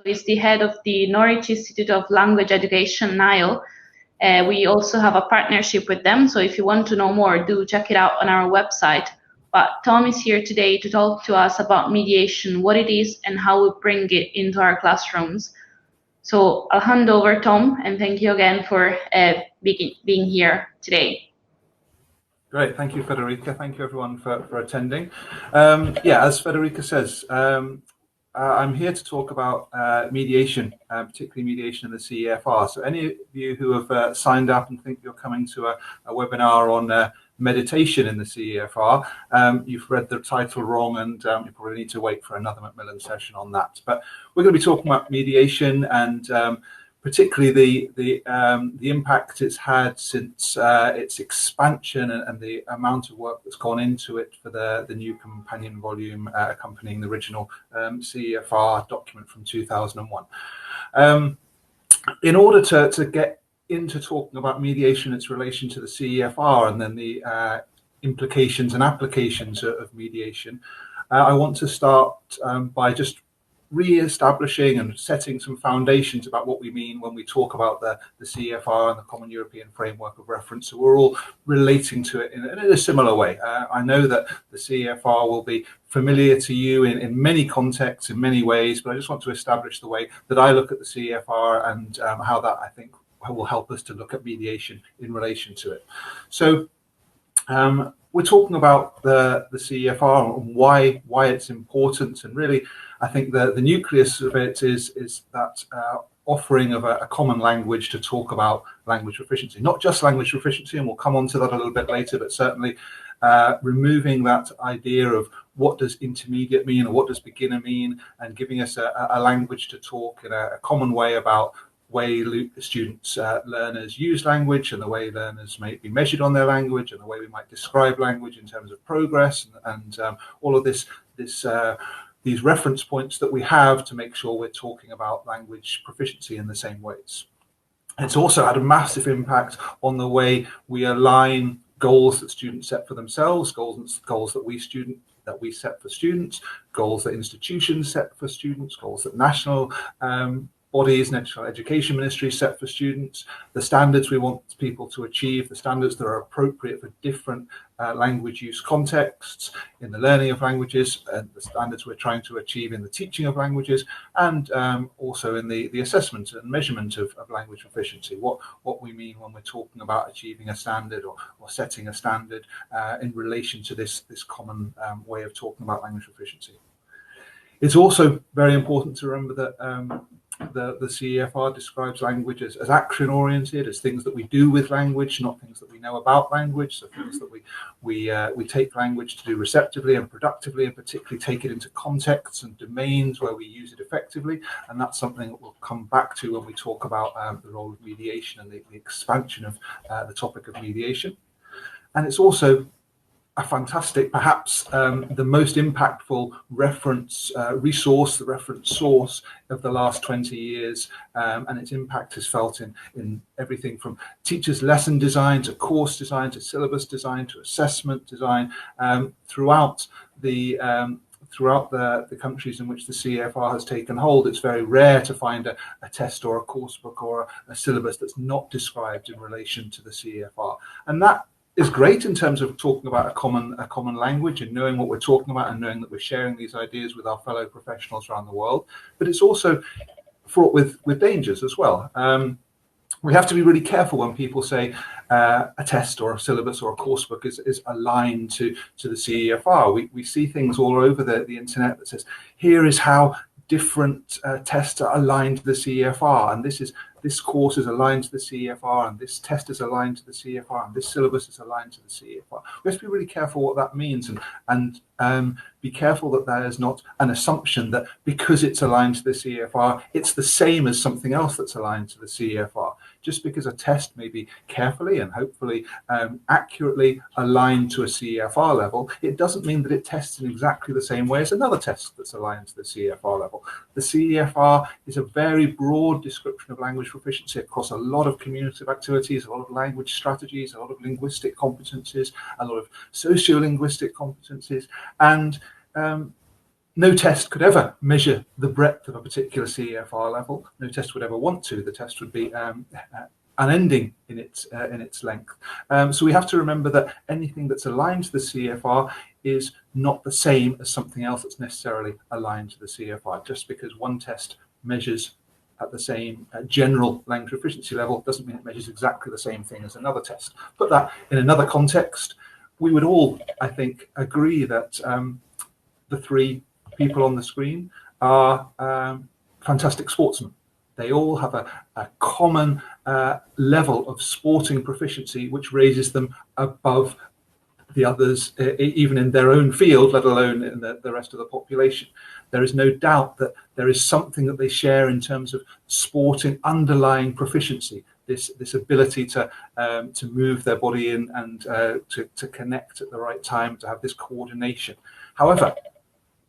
is the head of the Norwich Institute of Language Education, NILE. We also have a partnership with them, so if you want to know more, do check it out on our website. But Thom is here today to talk to us about mediation, what it is, and how we bring it into our classrooms. So I'll hand over, Thom, and thank you again for being here today. Great, thank you, Federica. Thank you, everyone, for attending. Yeah, as Federica says, I'm here to talk about mediation, particularly mediation in the CEFR. So any of you who have signed up and think you're coming to a webinar on meditation in the CEFR, you've read the title wrong, and you probably need to wait for another Macmillan session on that. But we're going to be talking about mediation and particularly the impact it's had since its expansion and the amount of work that's gone into it for the new companion volume accompanying the original CEFR document from 2001. In order to get into talking about mediation, its relation to the CEFR, and then the implications and applications of mediation, I want to start by just re-establishing and setting some foundations about what we mean when we talk about the CEFR and the Common European Framework of Reference, so we're all relating to it in a similar way. I know that the CEFR will be familiar to you in many contexts, in many ways, but I just want to establish the way that I look at the CEFR and how that, I think, will help us to look at mediation in relation to it. So we're talking about the CEFR and why it's important, and really I think the nucleus of it is that offering of a common language to talk about language proficiency, not just language proficiency, and we'll come on to that a little bit later, but certainly removing that idea of what does intermediate mean or what does beginner mean, and giving us a language to talk in a common way about way students, learners use language, and the way learners may be measured on their language, and the way we might describe language in terms of progress, and all of these reference points that we have to make sure we're talking about language proficiency in the same ways. It's also had a massive impact on the way we align goals that students set for themselves, goals that we set for students, goals that institutions set for students, goals that national bodies, national education ministries set for students, the standards we want people to achieve, the standards that are appropriate for different language use contexts in the learning of languages, and the standards we're trying to achieve in the teaching of languages, and also in the assessment and measurement of language proficiency, what we mean when we're talking about achieving a standard or setting a standard in relation to this common way of talking about language proficiency. It's also very important to remember that the CEFR describes language as action-oriented, as things that we do with language, not things that we know about language, so things that we take language to do receptively and productively, and particularly take it into contexts and domains where we use it effectively, and that's something that we'll come back to when we talk about the role of mediation and the expansion of the topic of mediation. And it's also a fantastic, perhaps the most impactful reference resource, the reference source of the last 20 years, and its impact is felt in everything from teachers' lesson design to course design to syllabus design to assessment design throughout the countries in which the CEFR has taken hold. It's very rare to find a test or a course book or a syllabus that's not described in relation to the CEFR, and that is great in terms of talking about a common language and knowing what we're talking about and knowing that we're sharing these ideas with our fellow professionals around the world. But it's also fraught with dangers as well. We have to be really careful when people say a test or a syllabus or a course book is aligned to the CEFR. We see things all over the internet that says, here is how different tests are aligned to the CEFR, and this course is aligned to the CEFR, and this test is aligned to the CEFR, and this syllabus is aligned to the CEFR. We have to be really careful what that means, and be careful that there is not an assumption that because it's aligned to the CEFR, it's the same as something else that's aligned to the CEFR. Just because a test may be carefully and hopefully accurately aligned to a CEFR level, it doesn't mean that it tests in exactly the same way as another test that's aligned to the CEFR level. The CEFR is a very broad description of language proficiency across a lot of communicative activities, a lot of language strategies, a lot of linguistic competencies, a lot of sociolinguistic competencies, and No test could ever measure the breadth of a particular CEFR level. No test would ever want to. The test would be unending in its length. So we have to remember that anything that's aligned to the CEFR is not the same as something else that's necessarily aligned to the CEFR. Just because one test measures at the same general language proficiency level doesn't mean it measures exactly the same thing as another test. Put that in another context, we would all, I think, agree that the three people on the screen are fantastic sportsmen. They all have a common level of sporting proficiency which raises them above the others, even in their own field, let alone in the rest of the population. There is no doubt that there is something that they share in terms of sporting underlying proficiency, this ability to move their body in and to connect at the right time, to have this coordination. However,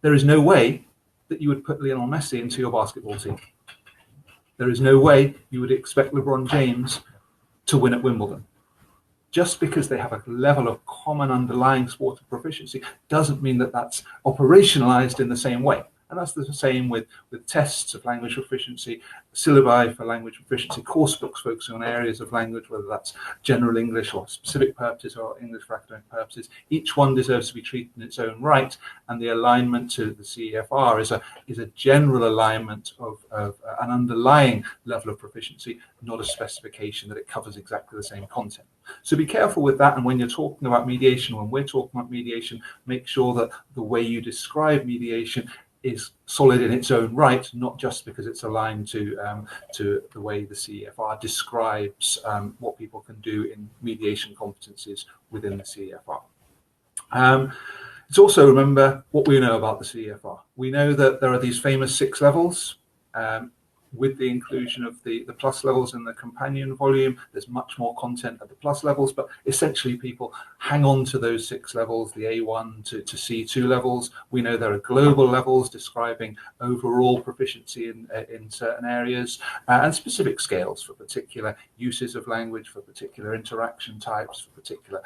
there is no way that you would put Lionel Messi into your basketball team. There is no way you would expect LeBron James to win at Wimbledon. Just because they have a level of common underlying sport of proficiency doesn't mean that that's operationalized in the same way. And that's the same with tests of language proficiency, syllabi for language proficiency, course books focusing on areas of language, whether that's general English or specific purposes or English for academic purposes. Each one deserves to be treated in its own right, and the alignment to the CEFR is a general alignment of an underlying level of proficiency, not a specification that it covers exactly the same content. So be careful with that, and when you're talking about mediation, when we're talking about mediation, make sure that the way you describe mediation is solid in its own right, not just because it's aligned to the way the CEFR describes what people can do in mediation competencies within the CEFR. Let's also remember what we know about the CEFR. We know that there are these famous 6 levels. With the inclusion of the plus levels in the companion volume, there's much more content at the plus levels, but essentially people hang on to those 6 levels, the A1 to C2 levels. We know there are global levels describing overall proficiency in certain areas, and specific scales for particular uses of language, for particular interaction types, for particular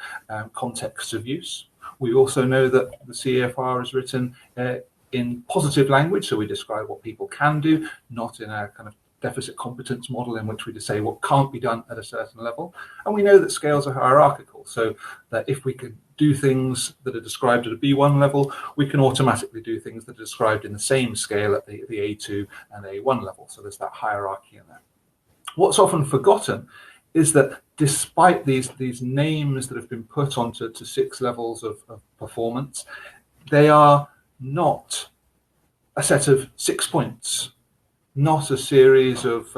contexts of use. We also know that the CEFR is written in positive language, so we describe what people can do, not in a kind of deficit competence model in which we just say what can't be done at a certain level. And we know that scales are hierarchical, so that if we can do things that are described at a B1 level, we can automatically do things that are described in the same scale at the A2 and A1 level. So there's that hierarchy in there. What's often forgotten is that despite these names that have been put onto 6 levels of performance, they are not a set of 6 points, not a series of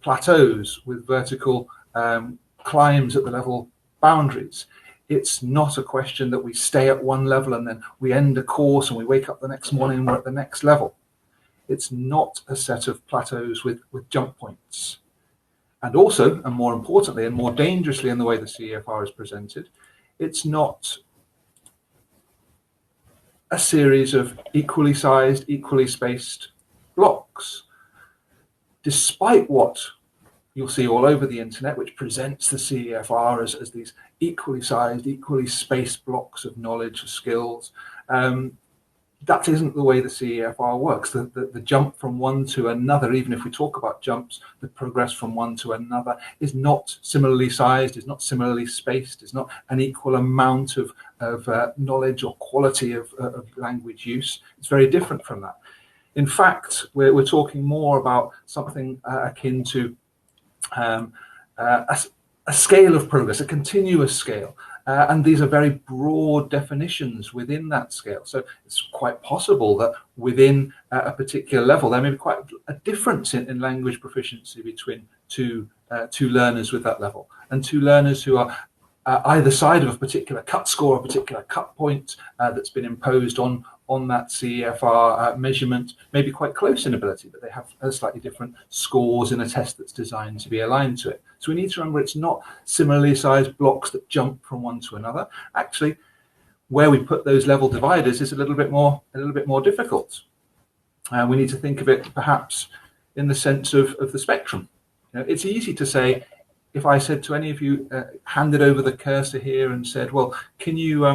plateaus with vertical climbs at the level boundaries. It's not a question that we stay at one level and then we end a course and we wake up the next morning and we're at the next level. It's not a set of plateaus with jump points. And also, and more importantly and more dangerously in the way the CEFR is presented, it's not a series of equally sized, equally spaced blocks. Despite what you'll see all over the internet, which presents the CEFR as these equally sized, equally spaced blocks of knowledge, of skills, that isn't the way the CEFR works. The jump from one to another, even if we talk about jumps, the progress from one to another is not similarly sized, is not similarly spaced, is not an equal amount of knowledge or quality of language use. It's very different from that. In fact, we're talking more about something akin to a scale of progress, a continuous scale. And these are very broad definitions within that scale. So it's quite possible that within a particular level, there may be quite a difference in language proficiency between two learners with that level, and 2 learners who are either side of a particular cut score, a particular cut point that's been imposed on that CEFR measurement, may be quite close in ability, but they have slightly different scores in a test that's designed to be aligned to it. So we need to remember it's not similarly sized blocks that jump from one to another. Actually, where we put those level dividers is a little bit more difficult. We need to think of it perhaps in the sense of the spectrum. You know, it's easy to say, if I said to any of you, handed over the cursor here and said, well, can you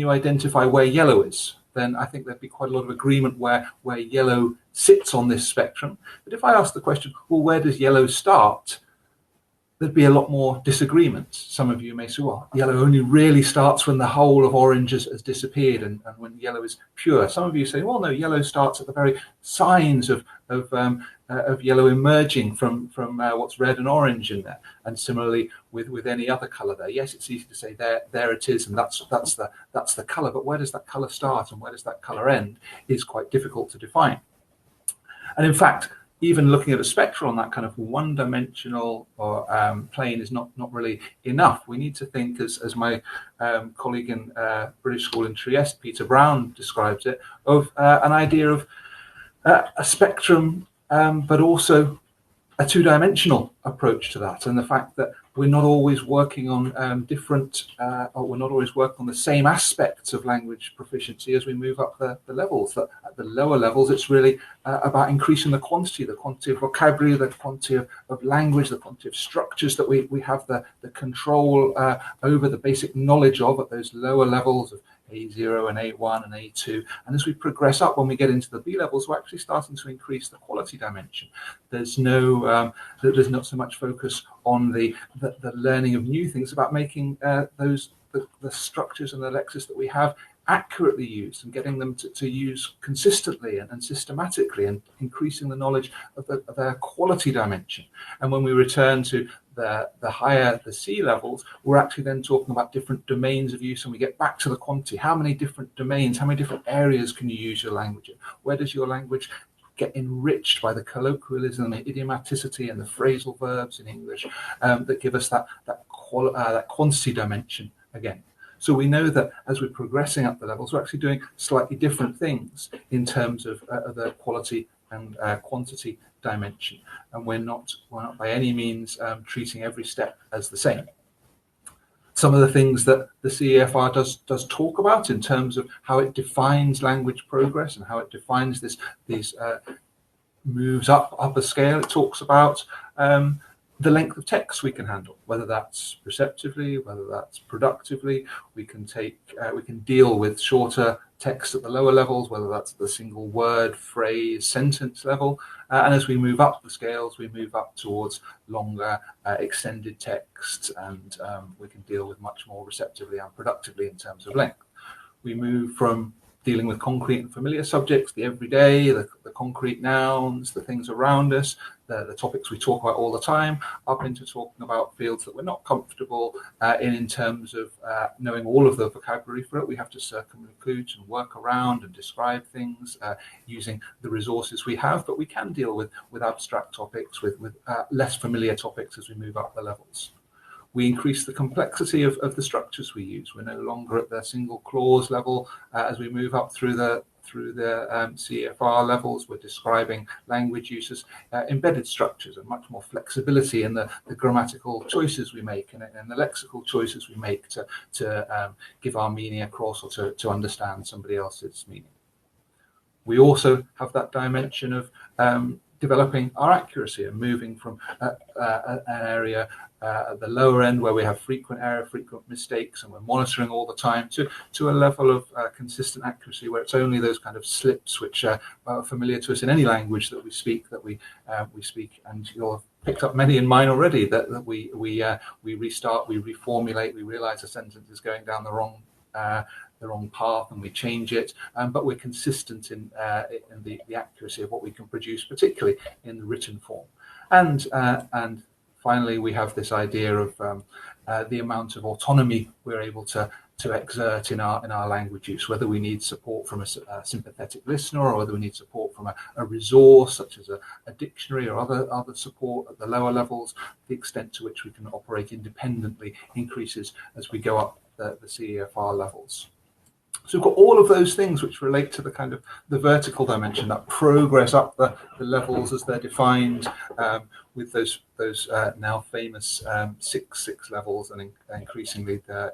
identify where yellow is? then I think there'd be quite a lot of agreement where yellow sits on this spectrum. But if I ask the question, well, where does yellow start? There'd be a lot more disagreements. Some of you may say, well, yellow only really starts when the whole of orange has disappeared and when yellow is pure. Some of you say, well, no, yellow starts at the very signs of yellow emerging from what's red and orange in there. And similarly with any other color there. Yes, it's easy to say there it is, and that's the color, but where does that color start and where does that color end is quite difficult to define. And in fact, even looking at a spectrum on that kind of one-dimensional or plane is not really enough. We need to think, as my colleague in British School in Trieste, Peter Brown, describes it, of an idea of a spectrum, but also a two-dimensional approach to that, and the fact that we're not always working on we're not always working on the same aspects of language proficiency as we move up the levels. That at the lower levels, it's really about increasing the quantity of vocabulary, the quantity of language, the quantity of structures that we have the control over, the basic knowledge of at those lower levels of A0 and A1 and A2. And as we progress up, when we get into the B levels, we're actually starting to increase the quality dimension. There's not so much focus on the learning of new things, about making the structures and the lexis that we have accurately used and getting them to use consistently and systematically, and increasing the knowledge of their quality dimension. And when we return to the higher the C levels, we're actually then talking about different domains of use, and we get back to the quantity. How many different domains, how many different areas can you use your language in? Where does your language get enriched by the colloquialism, the idiomaticity, and the phrasal verbs in English that give us that quantity dimension again? So we know that as we're progressing up the levels, we're actually doing slightly different things in terms of the quality and quantity dimension, and we're not by any means treating every step as the same. Some of the things that the CEFR does talk about in terms of how it defines language progress and how it defines these moves up a scale. It talks about the length of text we can handle, whether that's receptively, whether that's productively. We can deal with shorter text at the lower levels, whether that's the single word, phrase, sentence level. And as we move up the scales, we move up towards longer, extended text, and we can deal with much more receptively and productively in terms of length. We move from dealing with concrete and familiar subjects, the everyday, the concrete nouns, the things around us, the topics we talk about all the time, up into talking about fields that we're not comfortable in terms of knowing all of the vocabulary for it. We have to circumlocude and work around and describe things using the resources we have, but we can deal with abstract topics, with less familiar topics as we move up the levels. We increase the complexity of the structures we use. We're no longer at the single clause level as we move up through the CEFR levels. We're describing language uses, embedded structures, and much more flexibility in the grammatical choices we make and the lexical choices we make to give our meaning across, or to understand somebody else's meaning. We also have that dimension of developing our accuracy and moving from an area at the lower end where we have frequent error, frequent mistakes, and we're monitoring all the time, to a level of consistent accuracy where it's only those kind of slips which are familiar to us in any language that we speak, we speak. And you'll have picked up many in mine already, that we restart, we reformulate, we realize a sentence is going down the wrong path, and we change it, but we're consistent in the accuracy of what we can produce, particularly in the written form. And finally, we have this idea of the amount of autonomy we're able to exert in our language use, whether we need support from a sympathetic listener, or whether we need support from a resource such as a dictionary or other support at the lower levels. The extent to which we can operate independently increases as we go up the CEFR levels. So we've got all of those things which relate to the kind of the vertical dimension, that progress up the levels as they're defined, with those now famous six levels, and increasingly the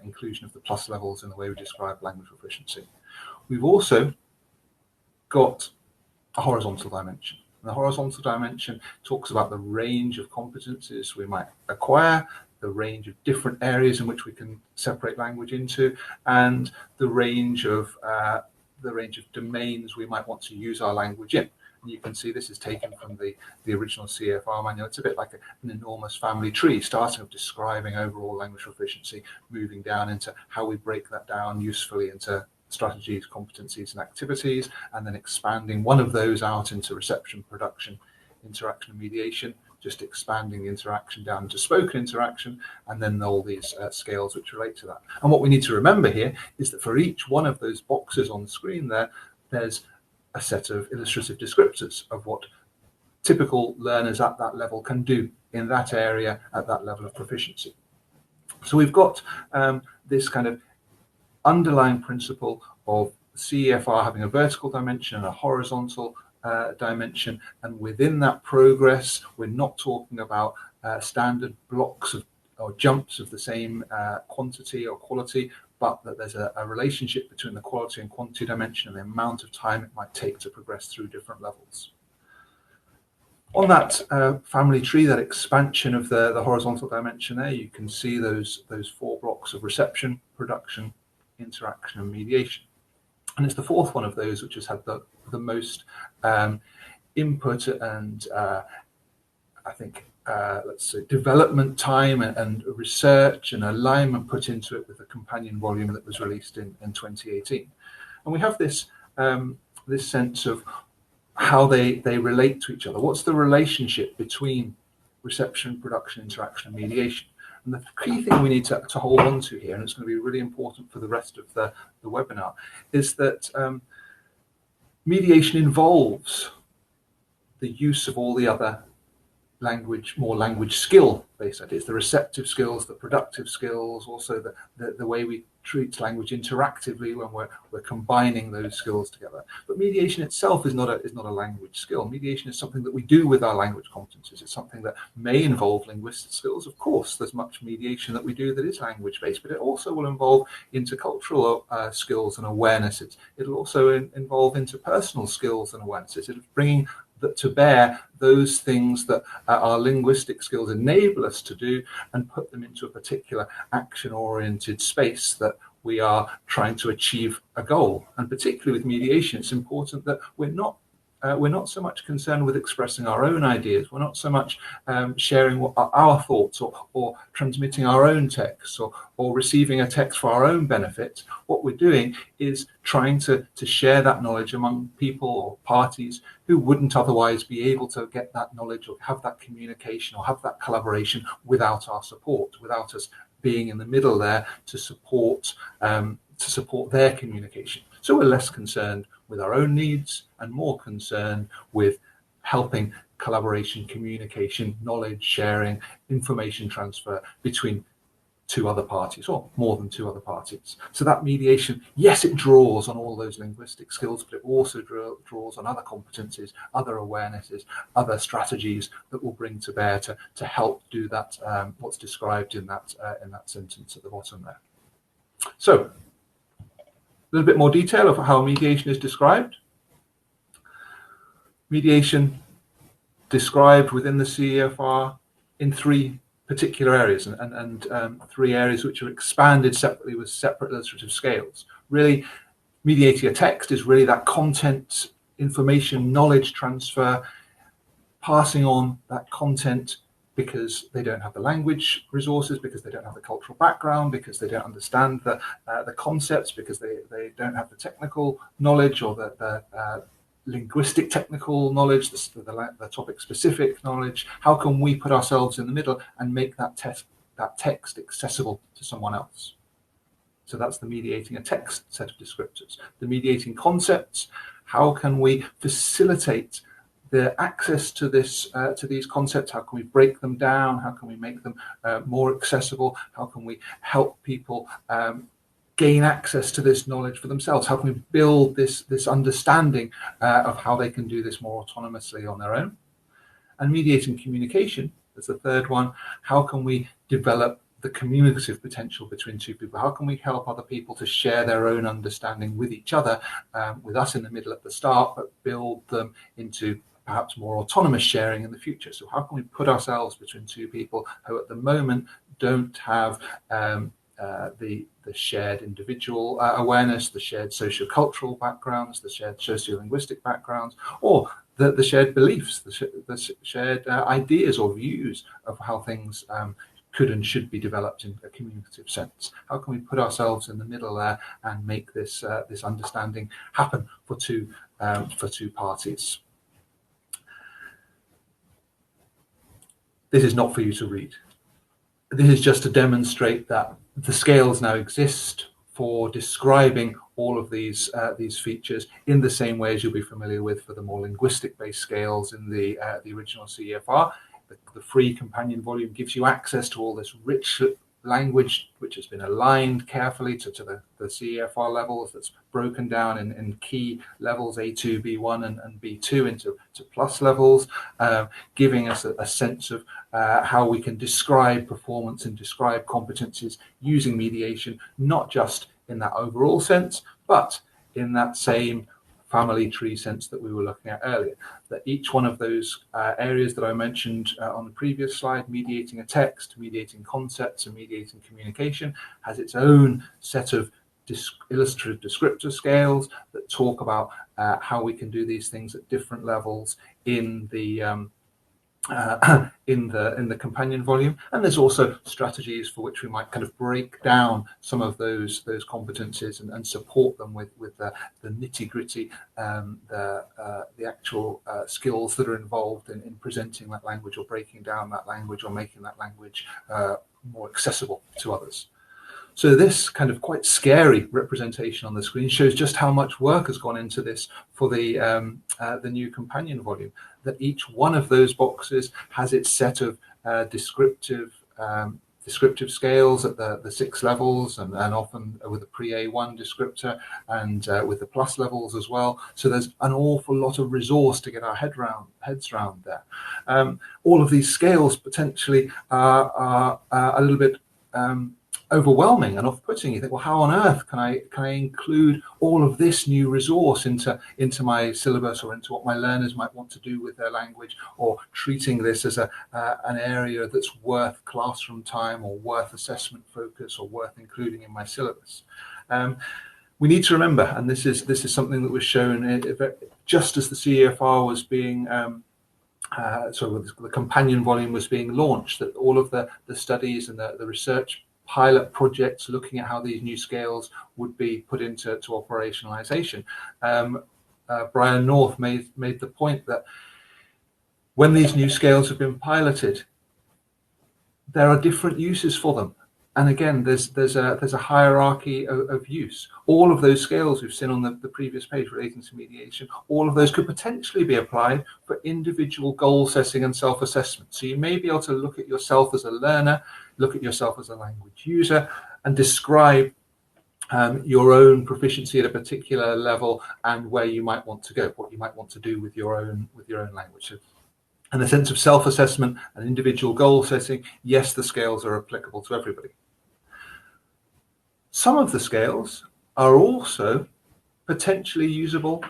inclusion of the plus levels in the way we describe language proficiency. We've also got a horizontal dimension. And the horizontal dimension talks about the range of competencies we might acquire, the range of different areas in which we can separate language into, and the range of the range of domains we might want to use our language in. And you can see this is taken from the original CEFR manual. It's a bit like an enormous family tree, starting with describing overall language proficiency, moving down into how we break that down usefully into strategies, competencies, and activities, and then expanding one of those out into reception, production, interaction, and mediation, just expanding the interaction down to spoken interaction, and then all these scales which relate to that. And what we need to remember here is that for each one of those boxes on the screen there's a set of illustrative descriptors of what typical learners at that level can do in that area at that level of proficiency. So we've got this kind of underlying principle of CEFR having a vertical dimension and a horizontal dimension, and within that progress we're not talking about standard blocks or jumps of the same quantity or quality, but that there's a relationship between the quality and quantity dimension and the amount of time it might take to progress through different levels. On that family tree, that expansion of the horizontal dimension there, you can see those 4 blocks of reception, production, interaction, and mediation. And it's the 4th one of those which has had the most input and I think let's say development time and research and alignment put into it with the companion volume that was released in 2018. And we have this this sense of how they relate to each other. What's the relationship between reception, production, interaction, and mediation? And the key thing we need to hold on to here, and it's going to be really important for the rest of the webinar, is that mediation involves the use of all the other more language skill-based ideas, the receptive skills, the productive skills, also the way we treat language interactively when we're combining those skills together. But mediation itself is not a language skill. Mediation is something that we do with our language competencies. It's something that may involve linguistic skills. Of course, there's much mediation that we do that is language-based, but it also will involve intercultural skills and awarenesses. It'll also involve interpersonal skills and awarenesses. It's bringing to bear those things that our linguistic skills enable us to do and put them into a particular action-oriented space that we are trying to achieve a goal. And particularly with mediation, it's important that we're not so much concerned with expressing our own ideas. We're not so much sharing our thoughts or transmitting our own texts or receiving a text for our own benefit. What we're doing is trying to share that knowledge among people or parties who wouldn't otherwise be able to get that knowledge or have that communication or have that collaboration without our support, without us being in the middle there to support their communication. So we're less concerned with our own needs and more concerned with helping collaboration, communication, knowledge sharing, information transfer between 2 other parties or more than 2 other parties. So that mediation, yes, it draws on all those linguistic skills, but it also draws on other competencies, other awarenesses, other strategies that will bring to bear to help do that, what's described in that sentence at the bottom there. So a little bit more detail of how mediation is described. Mediation described within the CEFR in 3 particular areas and 3 areas which are expanded separately with separate illustrative scales. Really, mediating a text is really that content, information, knowledge transfer, passing on that content because they don't have the language resources, because they don't have the cultural background, because they don't understand the concepts, because they don't have the technical knowledge or the linguistic technical knowledge, the topic specific knowledge. How can we put ourselves in the middle and make that text accessible to someone else? So that's the mediating a text set of descriptors. The mediating concepts, how can we facilitate the access to these concepts? How can we break them down? How can we make them more accessible? How can we help people gain access to this knowledge for themselves? How can we build this understanding of how they can do this more autonomously on their own? And mediating communication is the 3rd one. How can we develop the communicative potential between 2 people? How can we help other people to share their own understanding with each other, with us in the middle at the start, but build them into perhaps more autonomous sharing in the future? So how can we put ourselves between 2 people who at the moment don't have the shared individual awareness, the shared sociocultural backgrounds, the shared sociolinguistic backgrounds, or the shared beliefs, the shared ideas or views of how things could and should be developed in a communicative sense. How can we put ourselves in the middle there and make this this understanding happen for two parties? This is not for you to read. This is just to demonstrate that the scales now exist for describing all of these features in the same way as you'll be familiar with for the more linguistic-based scales in the original CEFR. The free companion volume gives you access to all this rich language which has been aligned carefully to the CEFR levels, that's broken down in key levels A2, B1 and B2 into plus levels, giving us a sense of how we can describe performance and describe competencies using mediation, not just in that overall sense, but in that same family tree sense that we were looking at earlier, that each one of those areas that I mentioned on the previous slide, mediating a text, mediating concepts and mediating communication, has its own set of illustrative descriptor scales that talk about how we can do these things at different levels in the in the companion volume. And there's also strategies for which we might kind of break down some of those competencies and support them with the nitty-gritty, the actual skills that are involved in presenting that language or breaking down that language or making that language more accessible to others. So this kind of quite scary representation on the screen shows just how much work has gone into this for the new companion volume, that each one of those boxes has its set of descriptive scales at the 6 levels, and often with a pre-A1 descriptor and with the plus levels as well. So there's an awful lot of resource to get our heads around there. All of these scales potentially are a little bit overwhelming and off-putting. You think, well, how on earth can I include all of this new resource into my syllabus or into what my learners might want to do with their language, or treating this as an area that's worth classroom time or worth assessment focus or worth including in my syllabus? We need to remember, and this is something that was shown just as the CEFR was being the companion volume was being launched, that all of the studies and the research pilot projects looking at how these new scales would be put into operationalization. Brian North made the point that when these new scales have been piloted, there are different uses for them. And again, there's a hierarchy of use. All of those scales we've seen on the previous page relating to mediation, all of those could potentially be applied for individual goal setting and self-assessment. So you may be able to look at yourself as a learner, look at yourself as a language user, and describe your own proficiency at a particular level and where you might want to go, what you might want to do with your own language. So, and the sense of self-assessment and individual goal setting, yes, the scales are applicable to everybody. Some of the scales are also potentially usable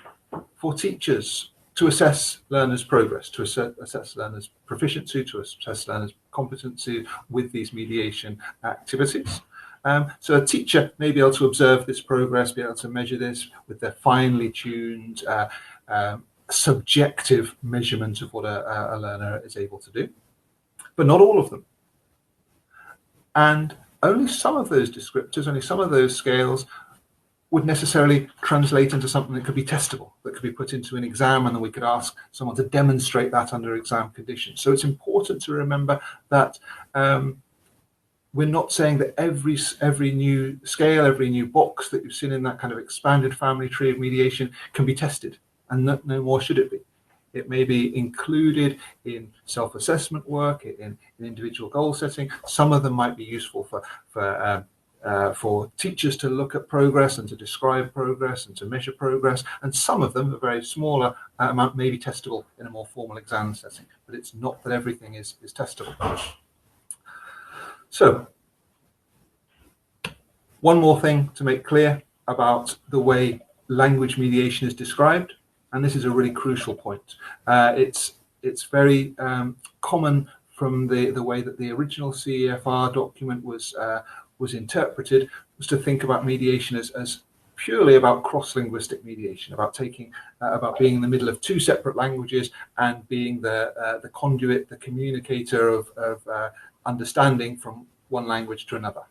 for teachers to assess learners' progress, to assess learners' proficiency, to assess learners' competency with these mediation activities. So a teacher may be able to observe this progress, be able to measure this with their finely tuned subjective measurement of what a learner is able to do, but not all of them. And only some of those descriptors, only some of those scales would necessarily translate into something that could be testable, that could be put into an exam, and then we could ask someone to demonstrate that under exam conditions. So it's important to remember that we're not saying that every new scale, every new box that you've seen in that kind of expanded family tree of mediation can be tested, and no more should it be. It may be included in self-assessment work, in individual goal setting. Some of them might be useful for teachers to look at progress and to describe progress and to measure progress. And some of them, a very smaller amount, may be testable in a more formal exam setting. But it's not that everything is testable. So, one more thing to make clear about the way language mediation is described. And this is a really crucial point. It's very common from the way that the original CEFR document was was interpreted was to think about mediation as purely about cross-linguistic mediation, about taking, about being in the middle of two separate languages and being the conduit, the communicator of understanding from one language to another.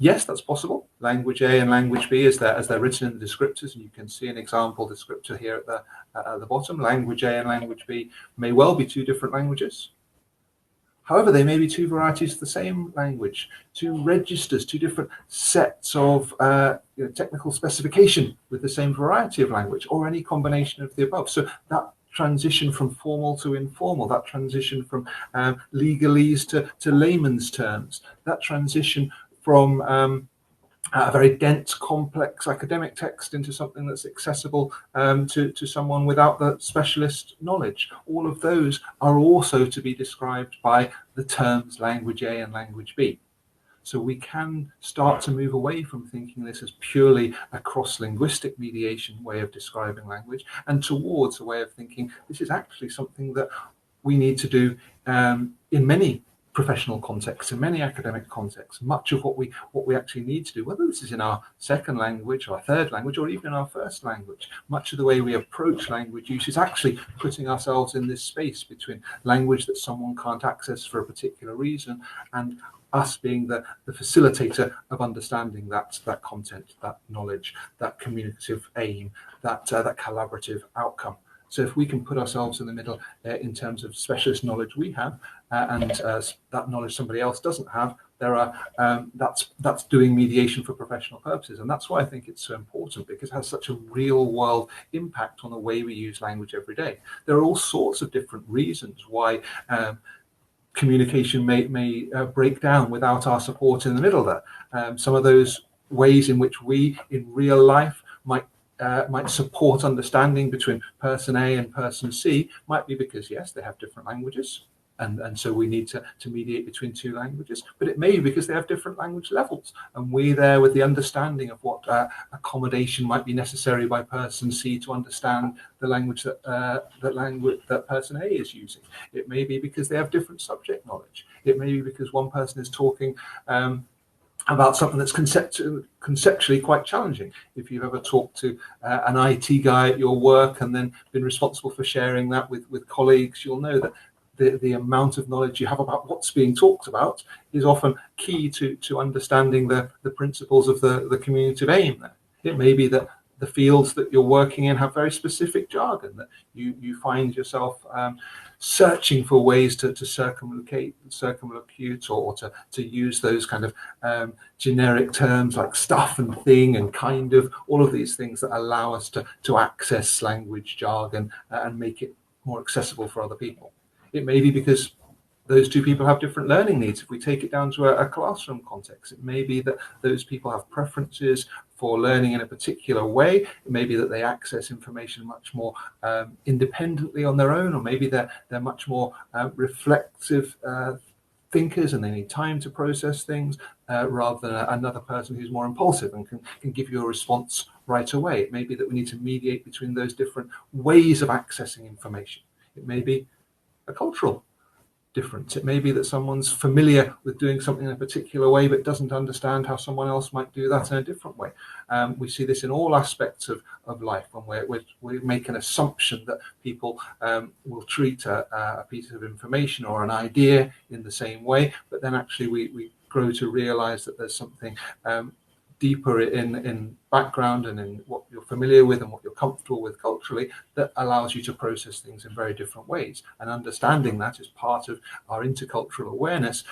Yes, that's possible. Language A and language B, as they're written in the descriptors, and you can see an example descriptor here at the bottom. Language A and language B may well be two different languages. However, they may be two varieties of the same language, two registers, two different sets of technical specification with the same variety of language, or any combination of the above. So that transition from formal to informal, that transition from legalese to layman's terms, that transition from a very dense, complex academic text into something that's accessible to someone without the specialist knowledge. All of those are also to be described by the terms language A and language B. So we can start to move away from thinking this as purely a cross-linguistic mediation way of describing language, and towards a way of thinking this is actually something that we need to do in many professional contexts, in many academic contexts. Much of what we actually need to do, whether this is in our second language or our third language or even in our first language, much of the way we approach language use is actually putting ourselves in this space between language that someone can't access for a particular reason and us being the facilitator of understanding that content, that knowledge, that communicative aim, that collaborative outcome. So if we can put ourselves in the middle in terms of specialist knowledge we have and that knowledge somebody else doesn't have, that's doing mediation for professional purposes. And that's why I think it's so important, because it has such a real world impact on the way we use language every day. There are all sorts of different reasons why communication may break down without our support in the middle there. Some of those ways in which we in real life might support understanding between person A and person C might be because, yes, they have different languages, and so we need to mediate between two languages, but it may be because they have different language levels, and we're there with the understanding of what accommodation might be necessary by person C to understand the language that person A is using. It may be because they have different subject knowledge. It may be because one person is talking about something that's conceptually quite challenging. If you've ever talked to an IT guy at your work and then been responsible for sharing that with colleagues, you'll know that the amount of knowledge you have about what's being talked about is often key to understanding the principles of the communicative aim there. It may be that the fields that you're working in have very specific jargon that you find yourself searching for ways to circumlocute or to use those kind of generic terms like stuff and thing and kind of, all of these things that allow us to access language jargon and make it more accessible for other people. It may be because those two people have different learning needs. If we take it down to a classroom context, it may be that those people have preferences for learning in a particular way. It may be that they access information much more independently on their own, or maybe they're much more reflective thinkers and they need time to process things rather than another person who's more impulsive and can give you a response right away. It may be that we need to mediate between those different ways of accessing information. It may be a cultural difference. It may be that someone's familiar with doing something in a particular way but doesn't understand how someone else might do that in a different way. We see this in all aspects of life when we make an assumption that people will treat a piece of information or an idea in the same way, but then actually we grow to realize that there's something deeper in background and in what you're familiar with and what you're comfortable with culturally that allows you to process things in very different ways. And understanding that is part of our intercultural awareness,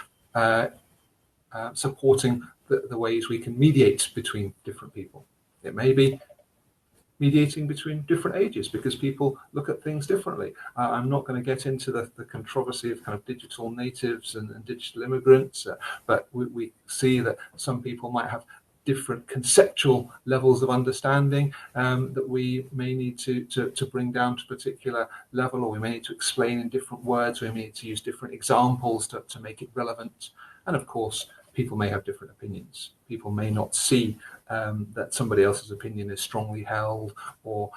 supporting the ways we can mediate between different people. It may be mediating between different ages because people look at things differently. I'm not going to get into the controversy of kind of digital natives and digital immigrants, but we see that some people might have different conceptual levels of understanding that we may need to bring down to a particular level, or we may need to explain in different words, we may need to use different examples to make it relevant. And of course, people may have different opinions. People may not see that somebody else's opinion is strongly held or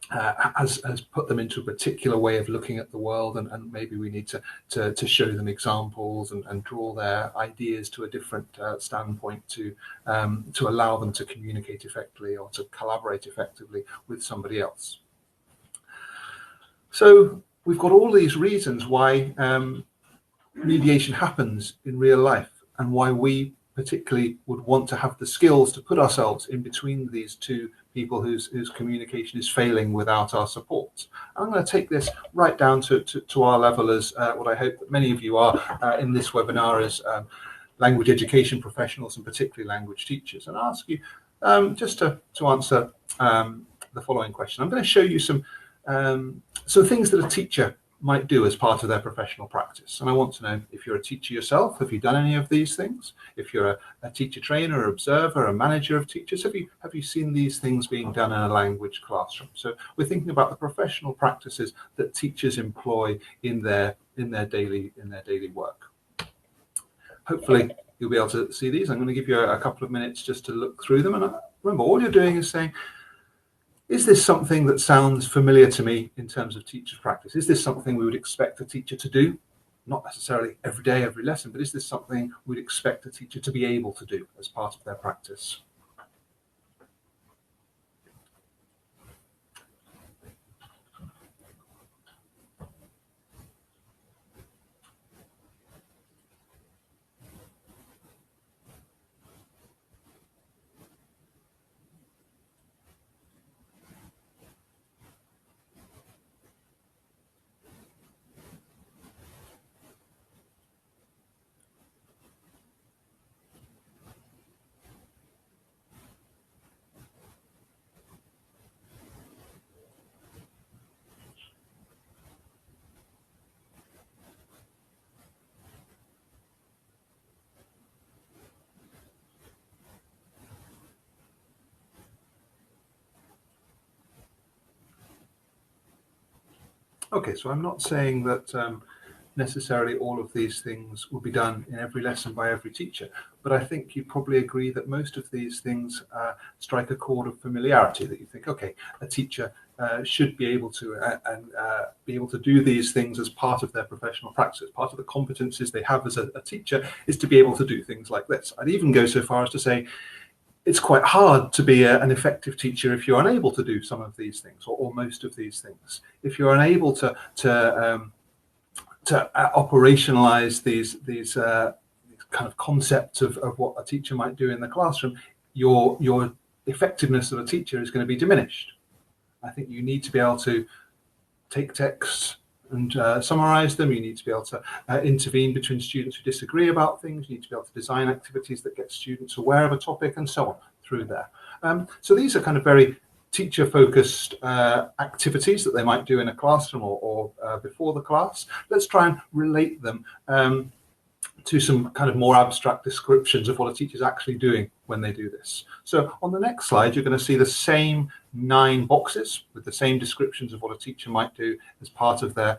has put them into a particular way of looking at the world, and maybe we need to show them examples and draw their ideas to a different standpoint to allow them to communicate effectively or to collaborate effectively with somebody else. So we've got all these reasons why mediation happens in real life, and why we particularly would want to have the skills to put ourselves in between these two people whose communication is failing without our support. I'm going to take this right down to our level as what I hope that many of you are in this webinar as language education professionals, and particularly language teachers, and ask you just to answer the following question. I'm going to show you some things that a teacher might do as part of their professional practice. And I want to know, if you're a teacher yourself, have you done any of these things? If you're a teacher trainer, or observer, a manager of teachers, have you seen these things being done in a language classroom? So we're thinking about the professional practices that teachers employ in their daily work. Hopefully you'll be able to see these. I'm going to give you a couple of minutes just to look through them. And remember, all you're doing is saying, is this something that sounds familiar to me in terms of teacher practice? Is this something we would expect a teacher to do? Not necessarily every day, every lesson, but is this something we'd expect a teacher to be able to do as part of their practice? Okay, so I'm not saying that necessarily all of these things will be done in every lesson by every teacher, but I think you probably agree that most of these things strike a chord of familiarity, that you think, okay, a teacher should be able to be able to do these things as part of their professional practice. Part of the competencies they have as a teacher is to be able to do things like this. I'd even go so far as to say it's quite hard to be an effective teacher if you're unable to do some of these things, or most of these things. If you're unable to operationalize these kind of concepts of what a teacher might do in the classroom, your effectiveness of a teacher is going to be diminished. I think you need to be able to take texts and summarize them. You need to be able to intervene between students who disagree about things. You need to be able to design activities that get students aware of a topic, and so on through there. So these are kind of very teacher-focused activities that they might do in a classroom or before the class. Let's try and relate them to some kind of more abstract descriptions of what a teacher is actually doing when they do this. So on the next slide, you're going to see the same 9 boxes with the same descriptions of what a teacher might do as part of their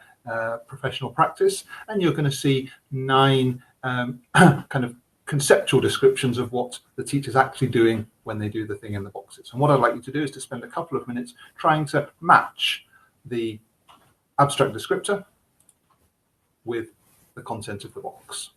professional practice. And you're going to see 9 kind of conceptual descriptions of what the teacher's actually doing when they do the thing in the boxes. And what I'd like you to do is to spend a couple of minutes trying to match the abstract descriptor with the content of the box.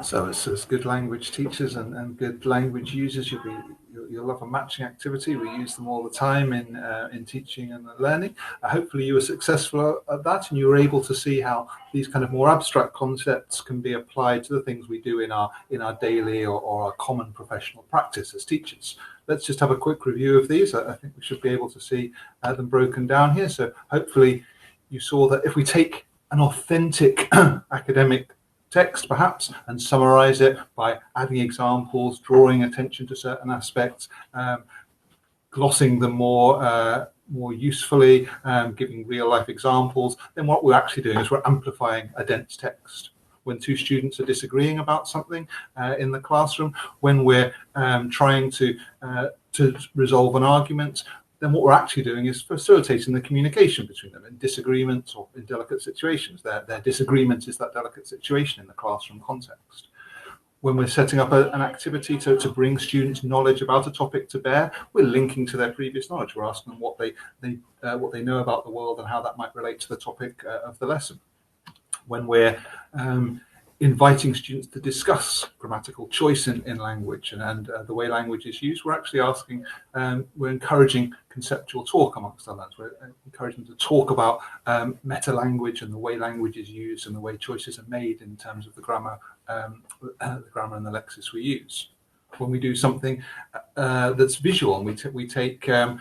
So as good language teachers and good language users, you'll love a matching activity. We use them all the time in teaching and learning. Hopefully you were successful at that, and you were able to see how these kind of more abstract concepts can be applied to the things we do in our daily or our common professional practice as teachers. let's just have a quick review of these. I think we should be able to see them broken down here. So hopefully you saw that if we take an authentic academic text perhaps and summarize it by adding examples, drawing attention to certain aspects, glossing them more usefully, giving real life examples, then what we're actually doing is we're amplifying a dense text. When two students are disagreeing about something in the classroom, when we're trying to resolve an argument, then what we're actually doing is facilitating the communication between them in disagreements or in delicate situations. Their disagreement is that delicate situation in the classroom context. When we're setting up an activity to bring students knowledge about a topic to bear, we're linking to their previous knowledge. We're asking them what they know about the world and how that might relate to the topic of the lesson. When we're inviting students to discuss grammatical choice in language and the way language is used, we're actually asking, we're encouraging conceptual talk amongst our learners. We're encouraging them to talk about meta language and the way language is used and the way choices are made in terms of the grammar and the lexis we use. When we do something that's visual, and we take a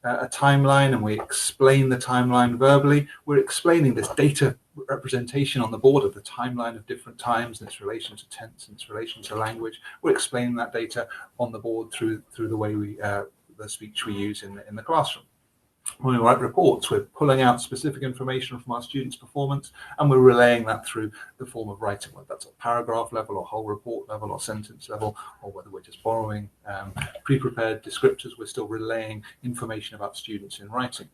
timeline and we explain the timeline verbally, we're explaining this data representation on the board of the timeline of different times and its relation to tense and its relation to language. We're explaining that data on the board through the way the speech we use in the classroom. When we write reports, we're pulling out specific information from our students' performance and we're relaying that through the form of writing, whether that's at paragraph level or whole report level or sentence level, or whether we're just borrowing pre-prepared descriptors, we're still relaying information about students in writing.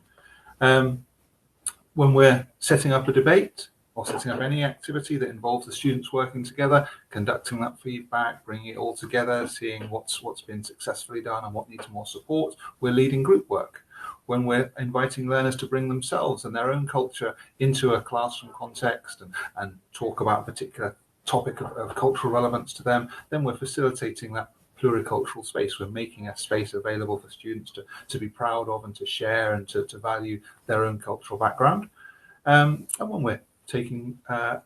When we're setting up a debate or setting up any activity that involves the students working together, conducting that feedback, bringing it all together, seeing what's been successfully done and what needs more support, we're leading group work. When we're inviting learners to bring themselves and their own culture into a classroom context and talk about a particular topic of cultural relevance to them, then we're facilitating that pluricultural space. We're making a space available for students to be proud of and to share and to value their own cultural background. And when we're taking a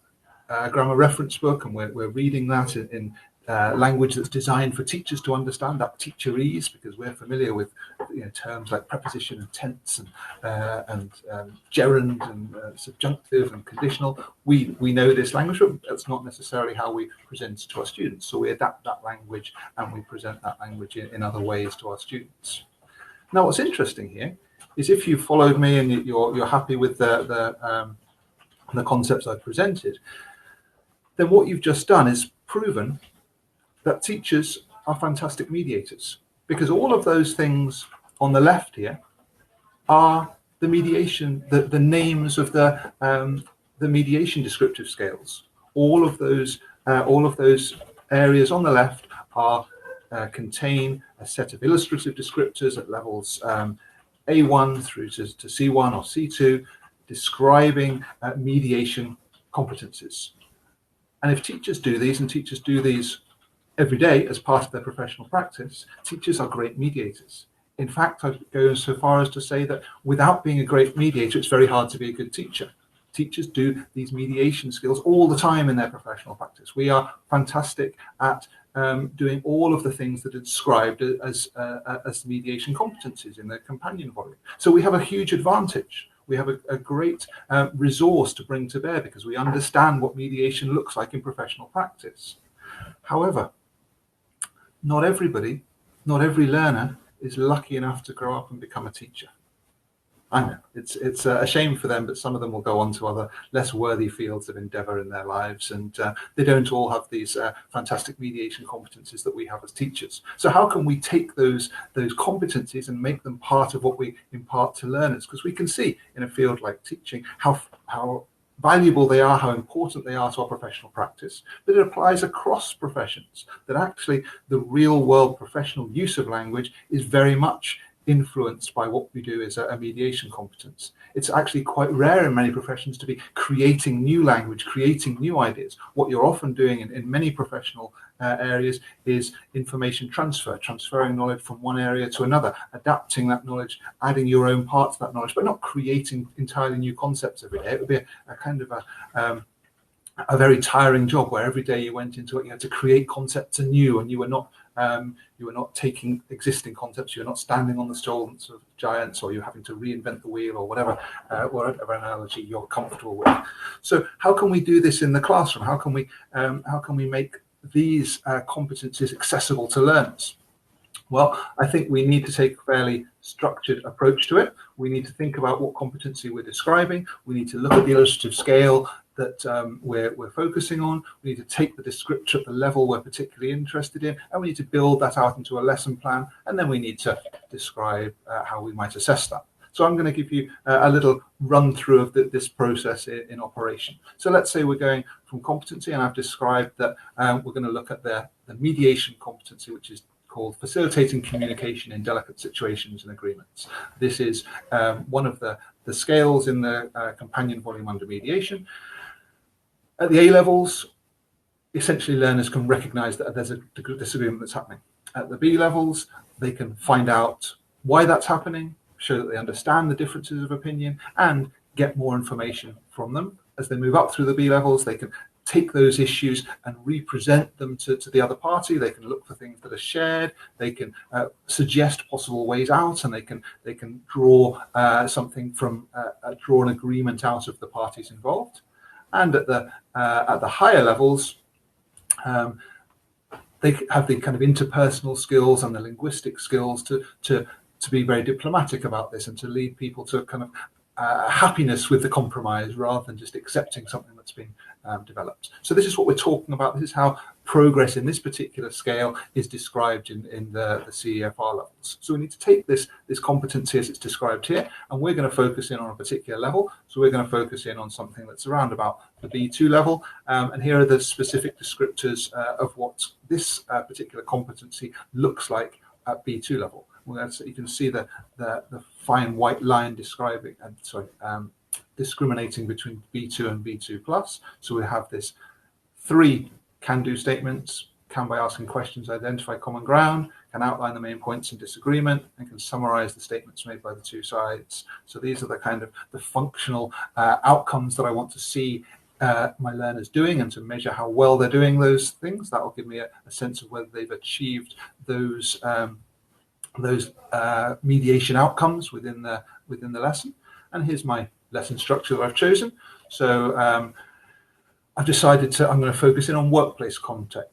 grammar reference book and we're reading that in language that's designed for teachers to understand, that teacherese, because we're familiar with terms like preposition and tense and gerund and subjunctive and conditional. We know this language, but that's not necessarily how we present it to our students. So we adapt that language and we present that language in other ways to our students. Now, what's interesting here is if you've followed me and you're happy with the concepts I've presented, then what you've just done is proven that teachers are fantastic mediators, because all of those things on the left here are the mediation, the names of the mediation descriptive scales. All of those areas on the left are contain a set of illustrative descriptors at levels A1 through to C1 or C2, describing mediation competencies. And if teachers do these, and teachers do these every day as part of their professional practice, teachers are great mediators. In fact, I'd go so far as to say that without being a great mediator, it's very hard to be a good teacher. Teachers do these mediation skills all the time in their professional practice. We are fantastic at doing all of the things that are described as mediation competencies in the companion volume. So we have a huge advantage. We have a great resource to bring to bear because we understand what mediation looks like in professional practice. However, not everybody, not every learner is lucky enough to grow up and become a teacher. I know it's a shame for them, but some of them will go on to other less worthy fields of endeavour in their lives, and they don't all have these fantastic mediation competencies that we have as teachers. So how can we take those competencies and make them part of what we impart to learners? Because we can see in a field like teaching how valuable they are, how important they are to our professional practice, but it applies across professions, that actually the real world professional use of language is very much influenced by what we do as a mediation competence. It's actually quite rare in many professions to be creating new language, creating new ideas. What you're often doing in many professional areas is information transfer, transferring knowledge from one area to another, adapting that knowledge, adding your own part to that knowledge, but not creating entirely new concepts every day. It would be a kind of a very tiring job where every day you went into it, you had to create concepts anew and you were not You are not taking existing concepts. You're not standing on the shoulders of giants, or you're having to reinvent the wheel, or whatever analogy you're comfortable with. So how can we do this in the classroom? How can we make these competencies accessible to learners? Well, I think we need to take a fairly structured approach to it. We need to think about what competency we're describing. We need to look at the illustrative scale that we're focusing on. We need to take the descriptor at the level we're particularly interested in, and we need to build that out into a lesson plan, and then we need to describe how we might assess that. So I'm going to give you a little run through of this process in operation. So let's say we're going from competency, and I've described that we're going to look at the mediation competency, which is called facilitating communication in delicate situations and agreements. This is one of the scales in the companion volume under mediation. At the A levels, essentially learners can recognize that there's a disagreement that's happening. At the B levels, they can find out why that's happening, show that they understand the differences of opinion, and get more information from them. As they move up through the B levels, they can take those issues and represent them to the other party. They can look for things that are shared. They can suggest possible ways out, and they can draw something from draw an agreement out of the parties involved. And at the higher levels, they have the kind of interpersonal skills and the linguistic skills to be very diplomatic about this, and to lead people to kind of happiness with the compromise rather than just accepting something that's been developed. So this is what we're talking about. This is how progress in this particular scale is described in the CEFR levels. So we need to take this competency as it's described here, and we're going to focus in on a particular level. So we're going to focus in on something that's around about the B2 level, and here are the specific descriptors of what this particular competency looks like at B2 level. Well, you can see the fine white line describing discriminating between B2 and B2 plus. So we have this 3 can-do statements: can by asking questions identify common ground, can outline the main points in disagreement, and can summarize the statements made by the two sides. So these are the kind of the functional outcomes that I want to see my learners doing, and to measure how well they're doing those things. That will give me a sense of whether they've achieved those mediation outcomes within the lesson. And here's my lesson structure that I've chosen. So I've decided I'm going to focus in on workplace conflict.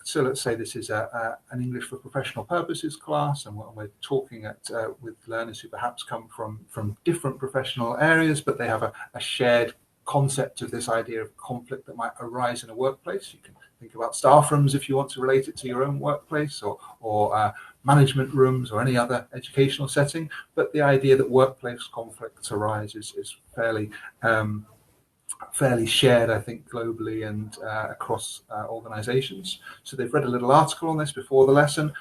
So let's say this is an English for professional purposes class, and we're talking with learners who perhaps come from different professional areas, but they have a shared concept of this idea of conflict that might arise in a workplace. You can think about staff rooms if you want to relate it to your own workplace, or management rooms, or any other educational setting. But the idea that workplace conflicts arise is fairly shared, I think, globally and across organizations. So they've read a little article on this before the lesson.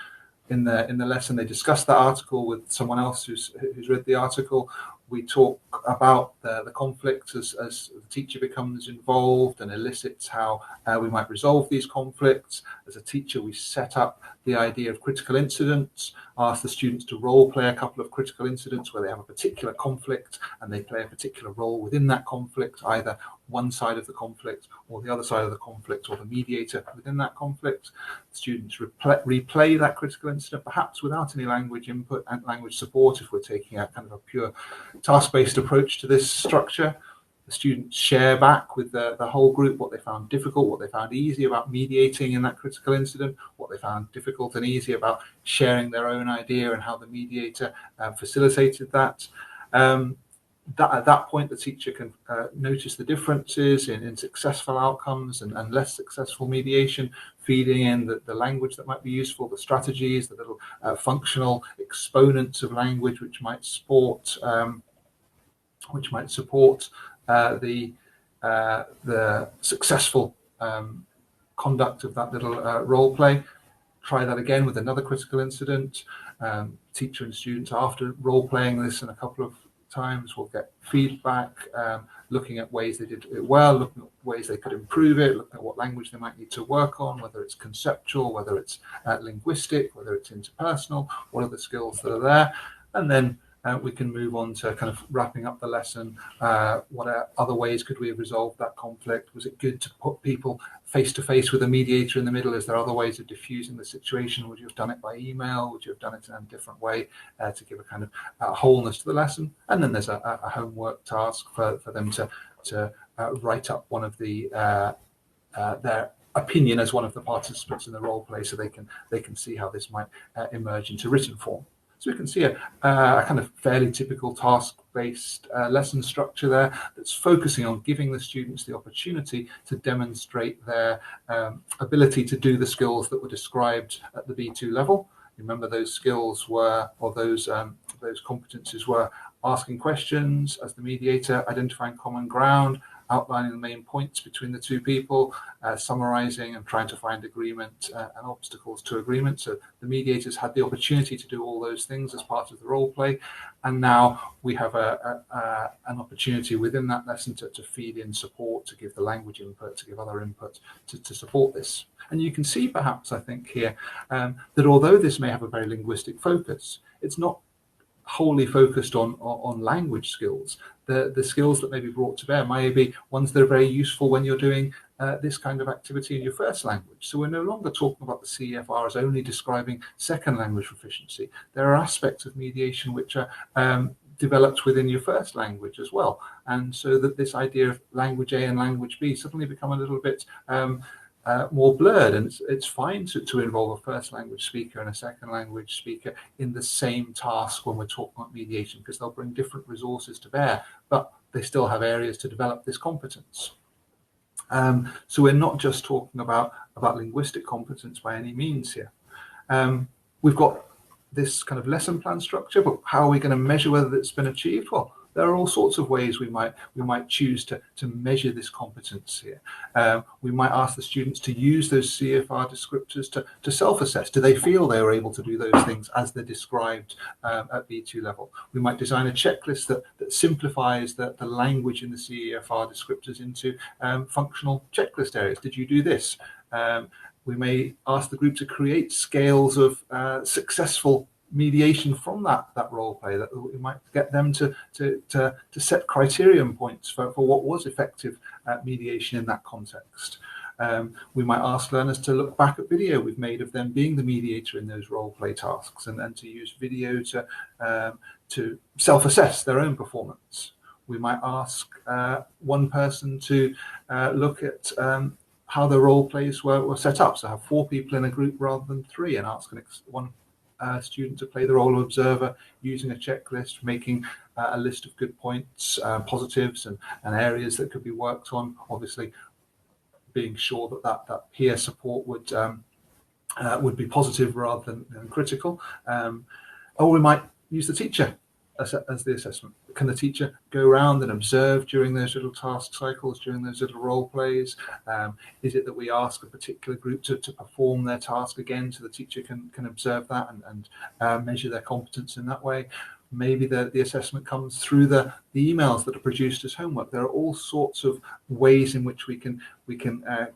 In the lesson, they discuss that article with someone else who's read the article. We talk about the conflict as the teacher becomes involved and elicits how we might resolve these conflicts. As a teacher, we set up the idea of critical incidents, ask the students to role play a couple of critical incidents where they have a particular conflict and they play a particular role within that conflict, either one side of the conflict or the other side of the conflict, or the mediator within that conflict. Students replay that critical incident, perhaps without any language input and language support, if we're taking a kind of a pure task-based approach to this structure. The students share back with the whole group what they found difficult, what they found easy about mediating in that critical incident, what they found difficult and easy about sharing their own idea, and how the mediator facilitated that. At that point, the teacher can notice the differences in successful outcomes and less successful mediation, feeding in the language that might be useful, the strategies, the little functional exponents of language which might support the successful conduct of that little role play. Try that again with another critical incident. Teacher and students, after role playing this in a couple of times, will get feedback, looking at ways they did it well, looking at ways they could improve it, looking at what language they might need to work on, whether it's conceptual, whether it's linguistic, whether it's interpersonal, what are the skills that are there. And then we can move on to kind of wrapping up the lesson. What other ways could we have resolved that conflict? Was it good to put people face to face with a mediator in the middle? Is there other ways of diffusing the situation? Would you have done it by email? Would you have done it in a different way to give a kind of wholeness to the lesson? And then there's a homework task for them to write up one of their opinion as one of the participants in the role play, so they can see how this might emerge into written form. So we can see a kind of fairly typical task-based lesson structure there that's focusing on giving the students the opportunity to demonstrate their ability to do the skills that were described at the B2 level. Remember, those skills were, or those competencies were, asking questions as the mediator, identifying common ground, outlining the main points between the two people, summarizing and trying to find agreement and obstacles to agreement. So the mediators had the opportunity to do all those things as part of the role play. And now we have an opportunity within that lesson to feed in support, to give the language input, to give other input to support this. And you can see perhaps, I think here, that although this may have a very linguistic focus, it's not wholly focused on language skills. The skills that may be brought to bear may be ones that are very useful when you're doing this kind of activity in your first language. So we're no longer talking about the CEFR as only describing second language proficiency. There are aspects of mediation which are developed within your first language as well. And so that this idea of language A and language B suddenly become a little bit more blurred, and it's fine to involve a first language speaker and a second language speaker in the same task when we're talking about mediation, because they'll bring different resources to bear, but they still have areas to develop this competence. So we're not just talking about linguistic competence by any means here. We've got this kind of lesson plan structure, but how are we going to measure whether it's been achieved? Well, there are all sorts of ways we might choose to measure this competence here. We might ask the students to use those CEFR descriptors to self-assess. Do they feel they were able to do those things as they're described at B2 level? We might design a checklist that simplifies the language in the CEFR descriptors into functional checklist areas. Did you do this? We may ask the group to create scales of successful mediation from that role play, that we might get them to set criterion points for what was effective mediation in that context. We might ask learners to look back at video we've made of them being the mediator in those role play tasks, and to use video to self-assess their own performance. We might ask one person to look at how the role plays were set up, so have 4 people in a group rather than 3, and ask one student to play the role of observer using a checklist, making a list of good points, positives and areas that could be worked on, obviously being sure that peer support would be positive rather than critical. Or we might use the teacher as the assessment. Can the teacher go around and observe during those little task cycles, during those little role plays? Is it that we ask a particular group to perform their task again, so the teacher can observe that and measure their competence in that way? Maybe the assessment comes through the emails that are produced as homework. There are all sorts of ways in which we can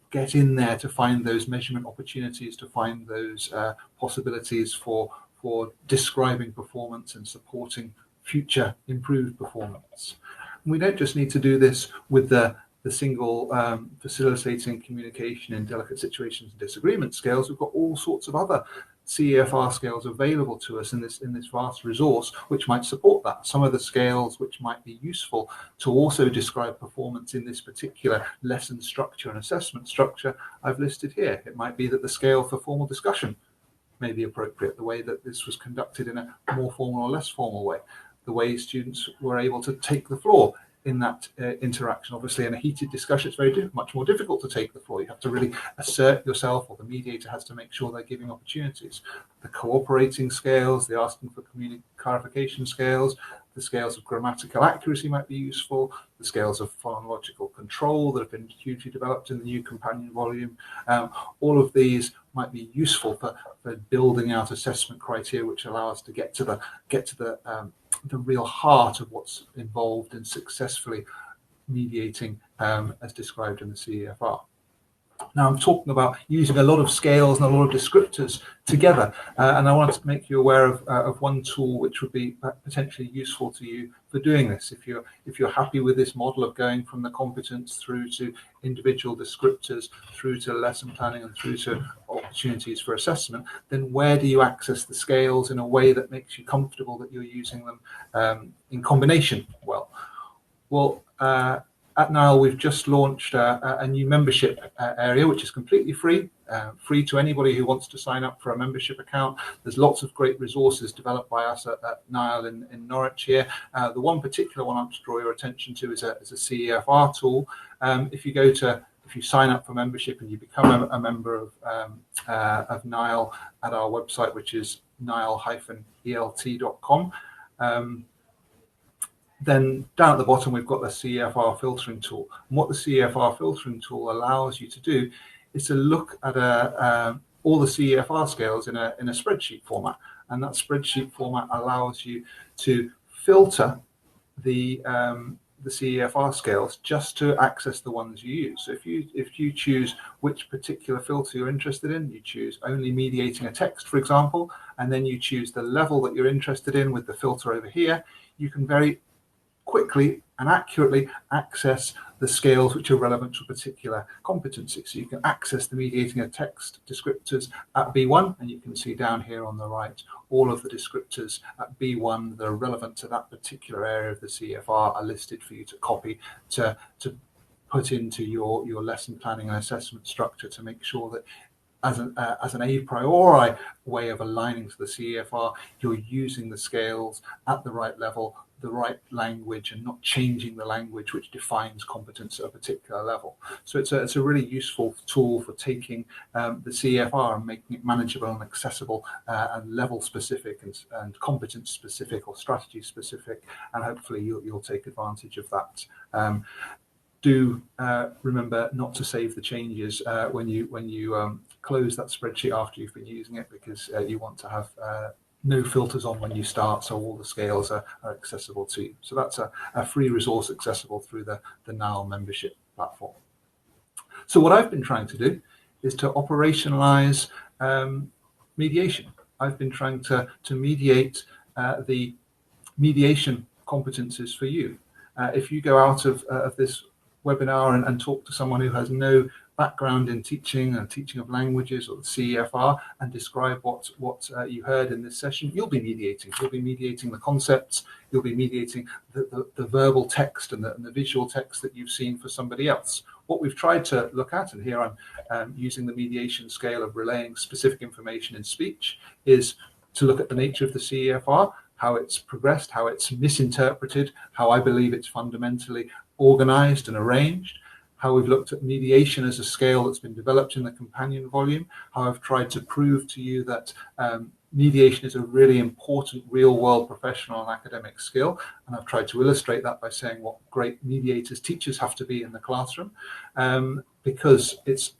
get in there to find those measurement opportunities, to find those possibilities for describing performance and supporting future improved performance. And we don't just need to do this with the single facilitating communication in delicate situations and disagreement scales. We've got all sorts of other CEFR scales available to us in this vast resource, which might support that. Some of the scales which might be useful to also describe performance in this particular lesson structure and assessment structure I've listed here. It might be that the scale for formal discussion may be appropriate, the way that this was conducted in a more formal or less formal way, the way students were able to take the floor in that interaction. Obviously, in a heated discussion, it's much more difficult to take the floor. You have to really assert yourself, or the mediator has to make sure they're giving opportunities. The cooperating scales, the asking for clarification scales, the scales of grammatical accuracy might be useful, the scales of phonological control that have been hugely developed in the new companion volume. All of these might be useful for building out assessment criteria, which allow us to get to the real heart of what's involved in successfully mediating as described in the CEFR. Now, I'm talking about using a lot of scales and a lot of descriptors together, and I want to make you aware of one tool which would be potentially useful to you for doing this. If you're happy with this model of going from the competence through to individual descriptors, through to lesson planning, and through to opportunities for assessment, then where do you access the scales in a way that makes you comfortable that you're using them in combination well? Well, at NILE, we've just launched a new membership area, which is completely free, free to anybody who wants to sign up for a membership account. There's lots of great resources developed by us at NILE in Norwich here. The one particular one I want to draw your attention to is a CEFR tool. If you sign up for membership and you become a member of NILE at our website, which is nile-elt.com, then down at the bottom, we've got the CEFR filtering tool. And what the CEFR filtering tool allows you to do is to look at all the CEFR scales in a spreadsheet format. And that spreadsheet format allows you to filter the CEFR scales just to access the ones you use. So if you choose which particular filter you're interested in, you choose only mediating a text, for example, and then you choose the level that you're interested in with the filter over here, you can very quickly and accurately access the scales which are relevant to a particular competency. So you can access the mediating a text descriptors at B1, and you can see down here on the right all of the descriptors at B1 that are relevant to that particular area of the CEFR are listed for you to copy to put into your lesson planning and assessment structure to make sure that as an a priori way of aligning to the CEFR, you're using the scales at the right level, the right language, and not changing the language which defines competence at a particular level. So it's a really useful tool for taking the CEFR and making it manageable and accessible and level specific and competence specific or strategy specific, and hopefully you'll take advantage of that. Do remember not to save the changes when you close that spreadsheet after you've been using it, because you want to have no filters on when you start, so all the scales are accessible to you. So that's a free resource accessible through the NILE membership platform. So what I've been trying to do is to operationalize mediation. I've been trying to mediate the mediation competences for you. If you go out of this webinar and talk to someone who has no background in teaching and teaching of languages or the CEFR and describe what you heard in this session, you'll be mediating. You'll be mediating the concepts, you'll be mediating the verbal text and the visual text that you've seen for somebody else. What we've tried to look at, and here I'm using the mediation scale of relaying specific information in speech, is to look at the nature of the CEFR, how it's progressed, how it's misinterpreted, how I believe it's fundamentally organized and arranged, how we've looked at mediation as a scale that's been developed in the companion volume, how I've tried to prove to you that mediation is a really important real-world professional and academic skill, and I've tried to illustrate that by saying what great mediators teachers have to be in the classroom, because it's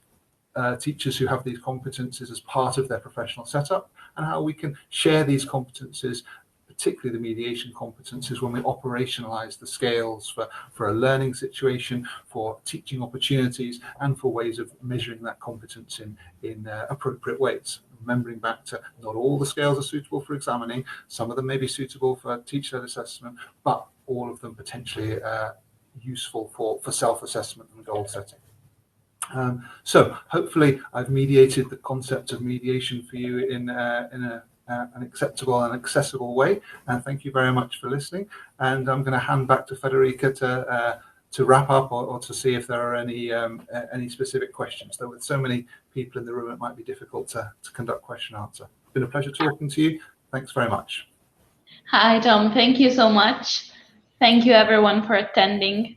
teachers who have these competences as part of their professional setup, and how we can share these competences, particularly the mediation competences, when we operationalize the scales for a learning situation, for teaching opportunities, and for ways of measuring that competence in appropriate ways. Remembering back to not all the scales are suitable for examining, some of them may be suitable for teacher-led assessment, but all of them potentially useful for self-assessment and goal setting. So hopefully I've mediated the concept of mediation for you in an acceptable and accessible way, and thank you very much for listening. And I'm going to hand back to Federica to wrap up or to see if there are any specific questions. Though with so many people in the room, it might be difficult to conduct question answer. It's been a pleasure talking to you. Thanks very much. Hi, Tom. Thank you so much. Thank you, everyone, for attending.